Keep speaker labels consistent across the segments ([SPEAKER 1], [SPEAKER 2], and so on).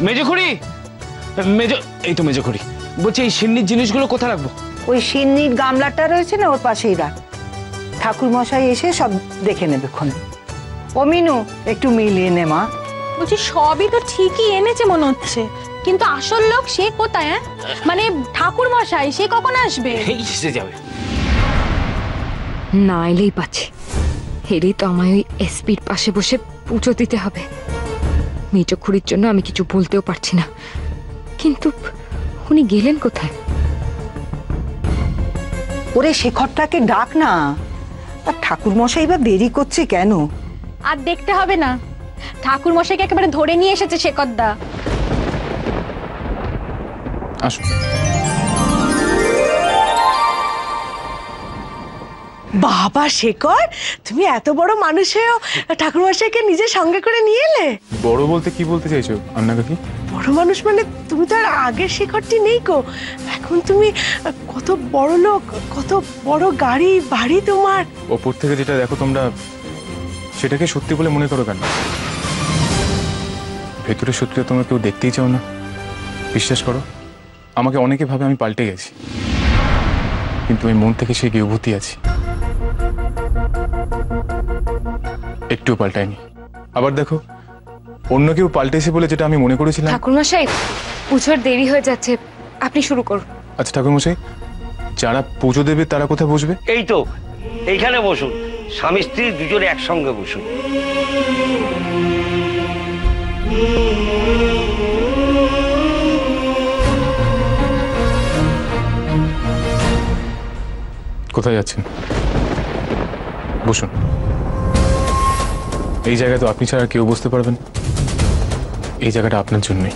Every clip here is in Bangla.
[SPEAKER 1] মেজখুড়ি, মেজ, এই তো মেজখুড়ি। বলছি এই সিন্নির জিনিসগুলো কোথায় রাখবো?
[SPEAKER 2] ওই সিন্নির গামলাটা রয়েছে না, ওর পাশেই রাখ। ঠাকুর মশাই এসে সব দেখে নেবে ক্ষণ। ও মিনু, একটু মিলিয়ে নে মা।
[SPEAKER 3] বলছি সবই তো ঠিকই এনেছে মনে হচ্ছে, কিন্তু আসল লোক সে কোথায়? মানে ঠাকুর মশাই সে কখন আসবে?
[SPEAKER 1] এসে যাবে।
[SPEAKER 4] না এলেই পাচ্ছি, হেরেই তো আমায় ওই এসপির পাশে বসে পুজো দিতে হবে। মেজখুড়ির জন্য আমি কিছু বলতেও পারছি না, কিন্তু উনি গেলেন কোথায়?
[SPEAKER 2] ওরে শেখরটাকে ডাক না। আর ঠাকুর মশাই বা দেরি করছে কেন?
[SPEAKER 3] আর দেখতে হবে না, ঠাকুর মশাইকে একেবারে ধরে নিয়ে এসেছে শেখরদা।
[SPEAKER 1] আসো।
[SPEAKER 5] বাবা শেখর, তুমি এত বড় মানুষ হয়েও ঠাকুর মশাইকে নিজের সঙ্গে করে নিয়ে এলে।
[SPEAKER 6] বড় বলতে কি বলতে চাইছো আন্না কাকি?
[SPEAKER 5] বড় মানুষ মানে তুমি তো আর আগের শেখরটি নেই গো। এখন তুমি কত বড় লোক, কত বড় গাড়ি বাড়ি তোমার।
[SPEAKER 6] ওপর থেকে যেটা দেখো তোমরা, সেটাকে সত্যি বলে মনে করো কেন? ভেতরে সত্যি তোমরা কেউ দেখতেই চাও না। বিশ্বাস করো, আমাকে অনেকে ভাবে আমি পাল্টে গেছি, কিন্তু আমি মন থেকে সেই গৃহভূতি আছি, একটুও পাল্টায়নি। আবার দেখো, অন্য কেউ পাল্টেছে বলে যেটা আমি মনে করেছিলাম।
[SPEAKER 4] ঠাকুরমশাই, পুজোর দেরি হয়ে যাচ্ছে, আপনি শুরু করুন।
[SPEAKER 6] আচ্ছা ঠাকুরমশাই, যারা পুজো দেবে তারা কোথায় বসবে?
[SPEAKER 7] এই তো এইখানে বসুন, স্বামী স্ত্রী দুজনে একসঙ্গে বসুন।
[SPEAKER 6] কোথায় যাচ্ছেন? বসুন। এই জায়গায় তো আপনি ছাড়া কেউ বসতে পারবেন। এই জায়গাটা আপনার জন্যই।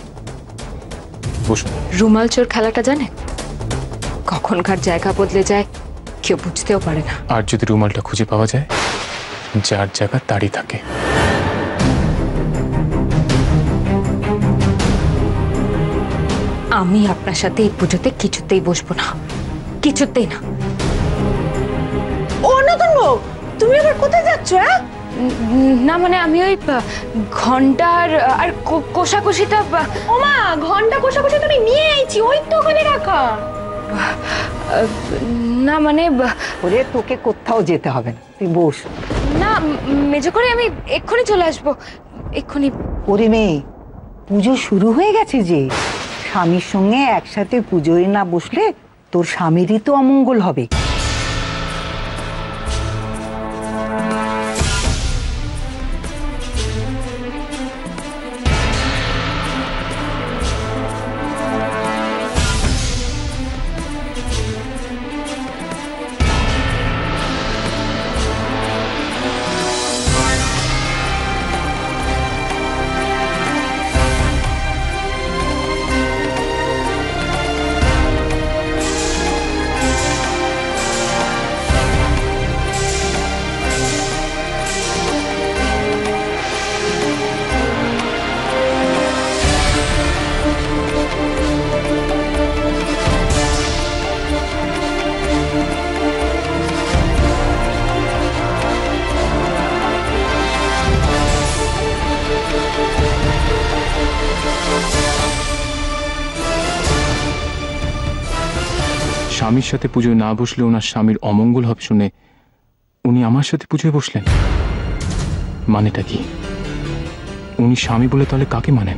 [SPEAKER 6] বসুন।
[SPEAKER 4] রুমাল চোর খেলাটা জানে? কখনকার জায়গা বদলে যায়, কেউ বুঝতেও পারে না।
[SPEAKER 6] আর যদি রুমালটা খুঁজে পাওয়া যায়, যার জায়গা তারই থাকে।
[SPEAKER 4] আমি আপনার সাথে এই পুজোতে কিছুতেই বসবো না, কিছুতেই না।
[SPEAKER 5] ও নতুন বউ, তুমি আবার কোথায় যাচ্ছ?
[SPEAKER 4] না মানে আমি ওই ঘন্টার আর কোষাকুষিটা।
[SPEAKER 3] ওমা, ঘন্টা কোষাকুষি তুমি নিয়ে আইছি, ওই তো ওখানে রাখা।
[SPEAKER 4] না মানে
[SPEAKER 2] ওরে তোকে কোথাও যেতে হবে না, তুই বস।
[SPEAKER 4] না মেজখুড়ি, আমি এক্ষুনি চলে আসবো, এক্ষুনি।
[SPEAKER 2] ওরে মেয়ে, পুজো শুরু হয়ে গেছে যে। স্বামীর সঙ্গে একসাথে পুজোয় না বসলে তোর স্বামীরই তো অমঙ্গল হবে।
[SPEAKER 6] স্বামীর সাথে পুজোয় না বসলে ওনার স্বামীর অমঙ্গল হবে শুনে উনি আমার সাথে পুজোয় বসলেন। মানেটা কি? উনি স্বামী বলে তাহলে কাকে মানেন?